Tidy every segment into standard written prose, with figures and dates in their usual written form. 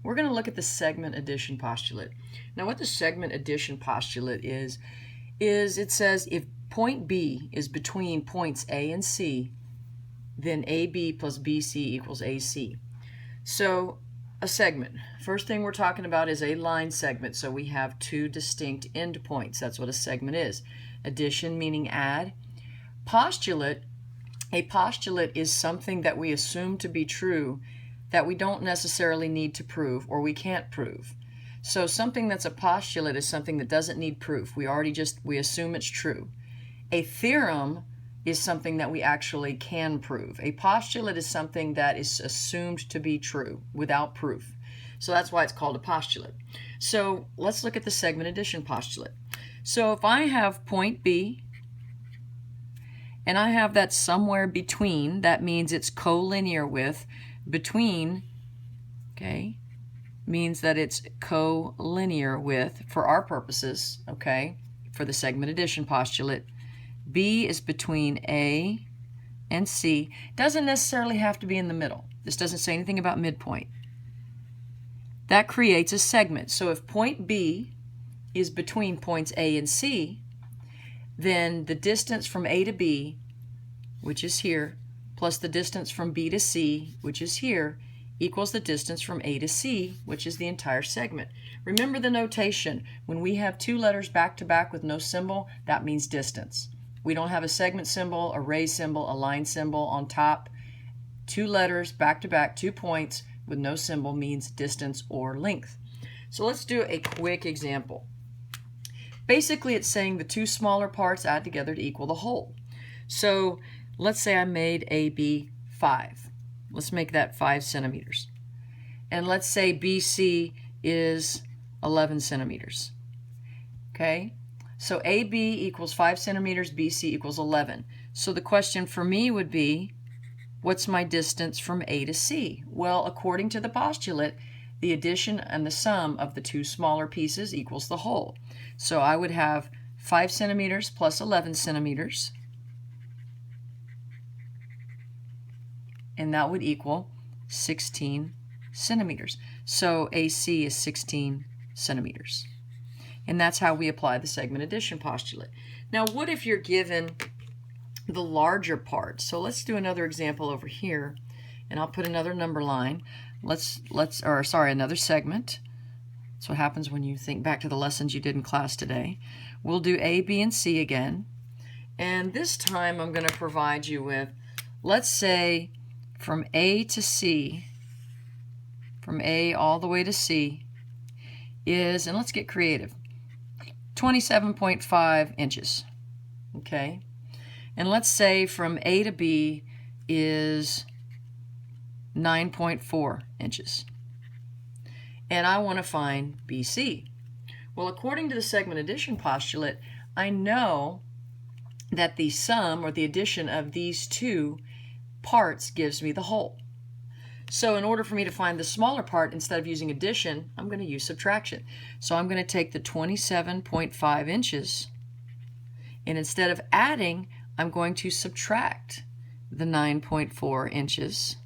we're going to look at the segment addition postulate. Now what the segment addition postulate is it says if point B is between points A and C, then AB plus BC equals AC. So a segment. First thing we're talking about is a line segment. So we have two distinct endpoints. That's what a segment is. Addition meaning add. Postulate. A postulate is something that we assume to be true that we don't necessarily need to prove or we can't prove. So something that's a postulate is something that doesn't need proof. We assume it's true. A theorem is something that we actually can prove. A postulate is something that is assumed to be true without proof. So that's why it's called a postulate. So let's look at the segment addition postulate. So if I have point B and I have that somewhere between, that means it's collinear with, between, okay, means that it's collinear with, for our purposes, okay, for the segment addition postulate, B is between A and C. Doesn't necessarily have to be in the middle. This doesn't say anything about midpoint. That creates a segment. So if point B is between points A and C, then the distance from A to B, which is here, plus the distance from B to C, which is here, equals the distance from A to C, which is the entire segment. Remember the notation. When we have two letters back to back with no symbol, that means distance. We don't have a segment symbol, a raised symbol, a line symbol on top. Two letters back to back, 2 points with no symbol means distance or length. So let's do a quick example. Basically, it's saying the two smaller parts add together to equal the whole. So let's say I made AB 5. Let's make that 5 centimeters. And let's say BC is 11 centimeters. Okay? So AB equals 5 centimeters, BC equals 11. So the question for me would be, what's my distance from A to C? Well, according to the postulate, the addition and the sum of the two smaller pieces equals the whole. So I would have 5 centimeters plus 11 centimeters, and that would equal 16 centimeters. So AC is 16 centimeters. And that's how we apply the segment addition postulate. Now, what if you're given the larger part? So let's do another example over here, and I'll put another number line. Another segment. That's what happens when you think back to the lessons you did in class today. We'll do A, B, and C again. And this time I'm going to provide you with, let's say, from A to C, from A all the way to C is, and let's get creative, 27.5 inches. Okay? And let's say from A to B is 9.4 inches. And I want to find BC. Well, according to the segment addition postulate, I know that the sum or the addition of these two parts gives me the whole. So in order for me to find the smaller part, instead of using addition, I'm going to use subtraction. So I'm going to take the 27.5 inches, and instead of adding, I'm going to subtract the 9.4 inches.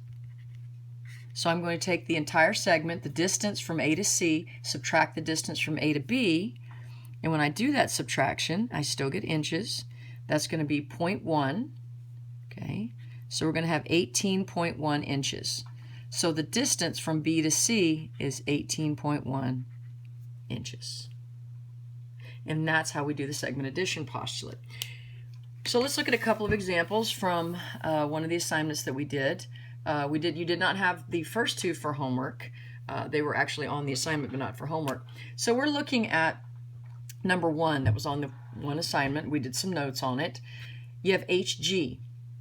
So I'm going to take the entire segment, the distance from A to C, subtract the distance from A to B, and when I do that subtraction, I still get inches. That's going to be 0.1, okay? So we're going to have 18.1 inches. So the distance from B to C is 18.1 inches. And that's how we do the segment addition postulate. So let's look at a couple of examples from one of the assignments that we did. You did not have the first two for homework. They were actually on the assignment, but not for homework. So we're looking at number 1 that was on the one assignment. We did some notes on it. You have HG.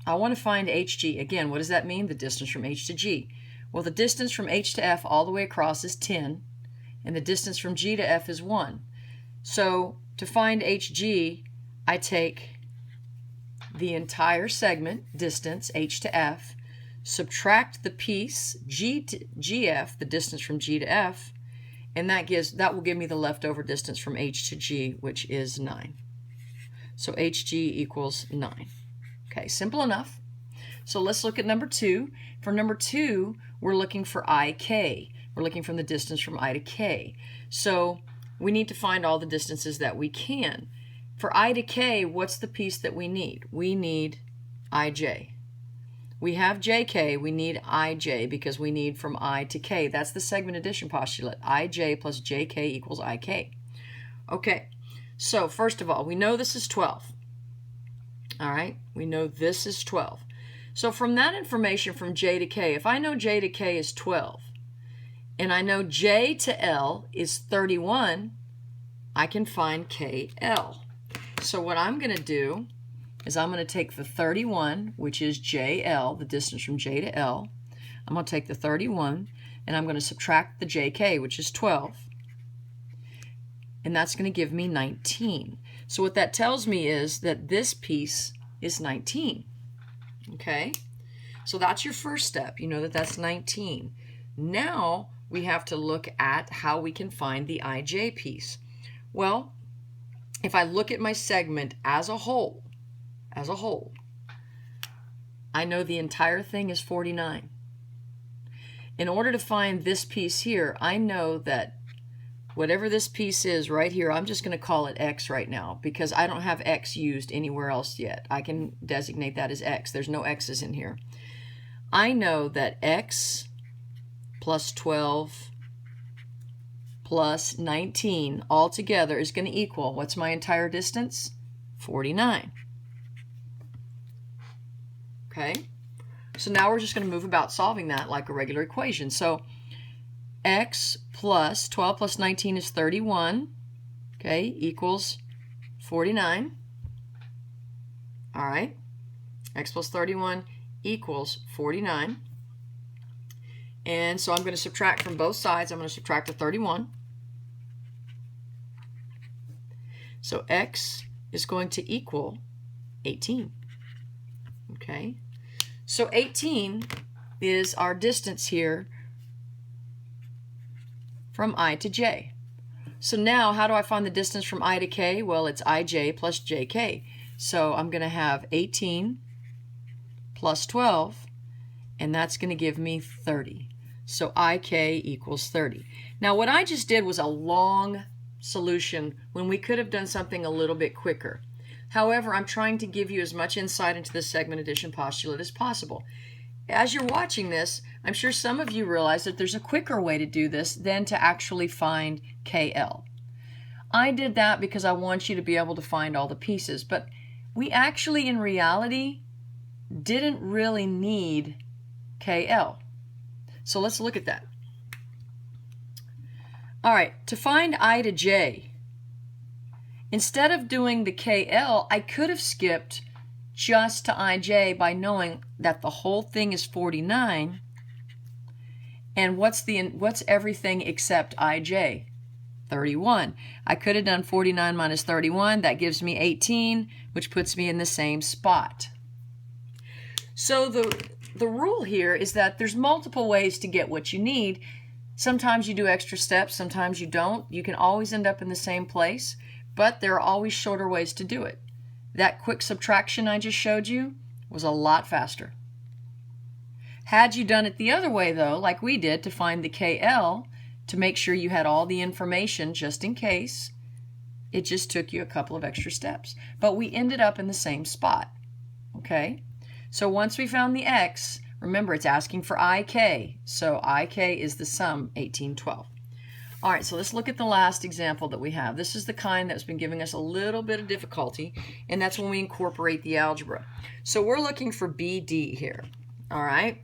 I want to find HG. Again, what does that mean? The distance from H to G. Well, the distance from H to F all the way across is 10, and the distance from G to F is 1. So to find HG, I take the entire segment, distance, H to F, subtract the piece, G to GF, the distance from G to F, and that will give me the leftover distance from H to G, which is 9. So HG equals 9. Okay, simple enough. So let's look at number 2. For number 2, we're looking for IK. We're looking from the distance from I to k. So we need to find all the distances that we can. For I to k, what's the piece that we need? We need ij. We have jk, we need ij because we need from I to k. That's the segment addition postulate. Ij plus jk equals ik. Okay, so first of all, we know this is 12. All right, we know this is 12. So from that information from j to k, if I know j to k is 12, and I know j to l is 31, I can find kl. So what I'm going to do is I'm going to take the 31, which is jl, the distance from j to l. I'm going to take the 31, and I'm going to subtract the jk, which is 12. And that's going to give me 19. So what that tells me is that this piece is 19. Okay? So that's your first step. You know that that's 19. Now we have to look at how we can find the ij piece. Well, if I look at my segment as a whole, I know the entire thing is 49. In order to find this piece here, I know that whatever this piece is right here, I'm just going to call it x right now because I don't have x used anywhere else yet. I can designate that as x. There's no x's in here. I know that x plus 12 plus 19 altogether is going to equal, what's my entire distance? 49. Okay, so now we're just going to move about solving that like a regular equation. So x plus 12 plus 19 is 31, okay, equals 49. All right, x plus 31 equals 49. And so I'm going to subtract from both sides. I'm going to subtract the 31. So x is going to equal 18. Okay, so 18 is our distance here from I to j. So now how do I find the distance from I to k? Well, it's ij plus jk. So I'm going to have 18 plus 12, and that's going to give me 30. So ik equals 30. Now what I just did was a long solution when we could have done something a little bit quicker. However, I'm trying to give you as much insight into the segment addition postulate as possible. As you're watching this, I'm sure some of you realize that there's a quicker way to do this than to actually find KL. I did that because I want you to be able to find all the pieces, but we actually, in reality, didn't really need KL. So let's look at that. All right, to find I to j, instead of doing the KL, I could have skipped just to ij by knowing that the whole thing is 49, and what's everything except ij? 31. I could have done 49 minus 31. That gives me 18, which puts me in the same spot. So the rule here is that there's multiple ways to get what you need. Sometimes you do extra steps, sometimes you don't. You can always end up in the same place, but there are always shorter ways to do it. That quick subtraction I just showed you was a lot faster. Had you done it the other way, though, like we did to find the KL, to make sure you had all the information just in case, it just took you a couple of extra steps. But we ended up in the same spot, okay? So once we found the x, remember it's asking for ik, so ik is the sum, 18, 12. All right, so let's look at the last example that we have. This is the kind that's been giving us a little bit of difficulty, and that's when we incorporate the algebra. So we're looking for BD here, all right?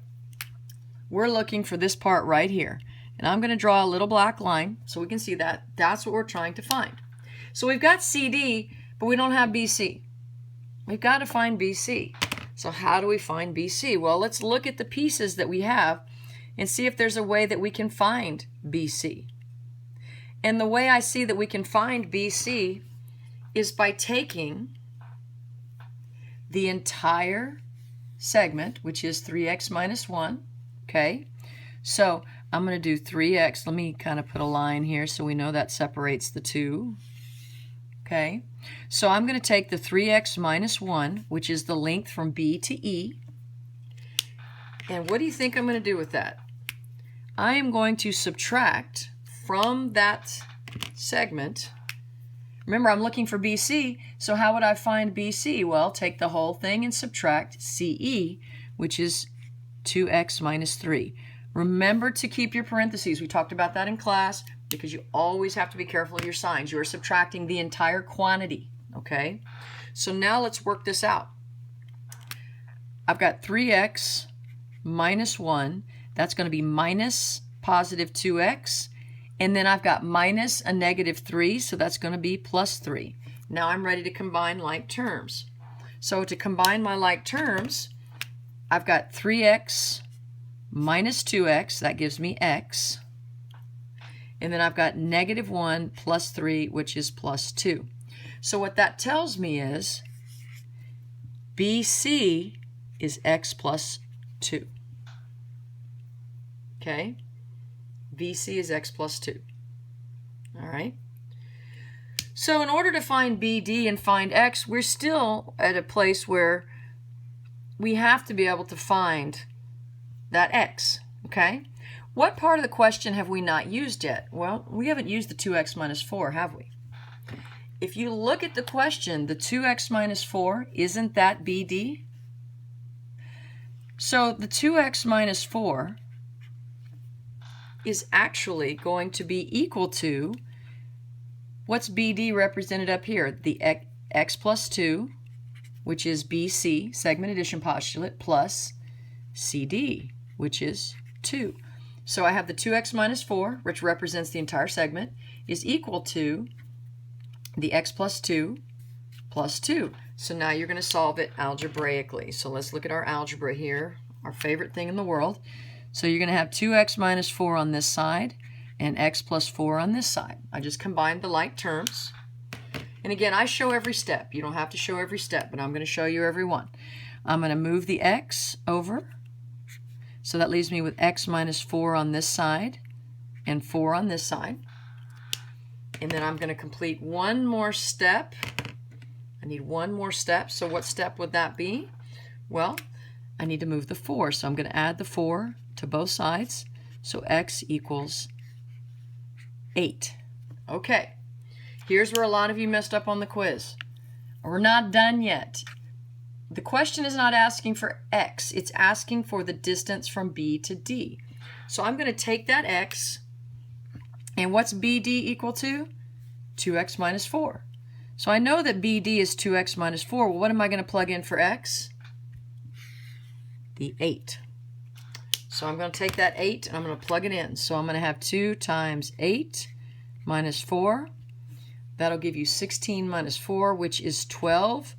We're looking for this part right here. And I'm going to draw a little black line so we can see that. That's what we're trying to find. So we've got CD, but we don't have BC. We've got to find BC. So how do we find BC? Well, let's look at the pieces that we have and see if there's a way that we can find BC. And the way I see that we can find BC is by taking the entire segment, which is 3x minus 1, okay? So I'm going to do 3x. Let me kind of put a line here so we know that separates the two. Okay, so I'm going to take the 3x minus 1, which is the length from B to E. And what do you think I'm going to do with that? I am going to subtract from that segment. Remember, I'm looking for BC, so how would I find BC? Well, take the whole thing and subtract CE, which is 2x minus 3. Remember to keep your parentheses. We talked about that in class because you always have to be careful of your signs. You are subtracting the entire quantity, okay? So now let's work this out. I've got 3x minus 1. That's going to be minus positive 2x. And then I've got minus a negative 3, so that's going to be plus 3. Now I'm ready to combine like terms. So to combine my like terms, I've got 3x minus 2x, that gives me x. And then I've got negative 1 plus 3, which is plus 2. So what that tells me is BC is x plus 2. Okay? BC is x plus 2. All right? So in order to find BD and find x, we're still at a place where we have to be able to find that x. Okay? What part of the question have we not used yet? Well, we haven't used the 2x minus 4, have we? If you look at the question, the 2x minus 4, isn't that BD? So the 2x minus 4 is actually going to be equal to, what's BD represented up here? The x plus 2, which is BC, segment addition postulate, plus CD, which is 2. So I have the 2x minus 4, which represents the entire segment, is equal to the x plus 2 plus 2. So now you're going to solve it algebraically. So let's look at our algebra here, our favorite thing in the world. So you're going to have 2x minus 4 on this side and x plus 4 on this side. I just combined the like terms. And again, I show every step. You don't have to show every step, but I'm going to show you every one. I'm going to move the x over. So that leaves me with x minus 4 on this side and 4 on this side. And then I'm going to complete one more step. I need one more step. So what step would that be? Well, I need to move the 4. So I'm going to add the 4 to both sides. So x equals 8. Okay. Here's where a lot of you messed up on the quiz. We're not done yet. The question is not asking for x. It's asking for the distance from B to D. So I'm going to take that x, and what's BD equal to? 2x minus 4. So I know that BD is 2x minus 4. Well, what am I going to plug in for x? The 8. So I'm going to take that 8 and I'm going to plug it in. So I'm going to have 2 times 8 minus 4. That'll give you 16 minus 4, which is 12.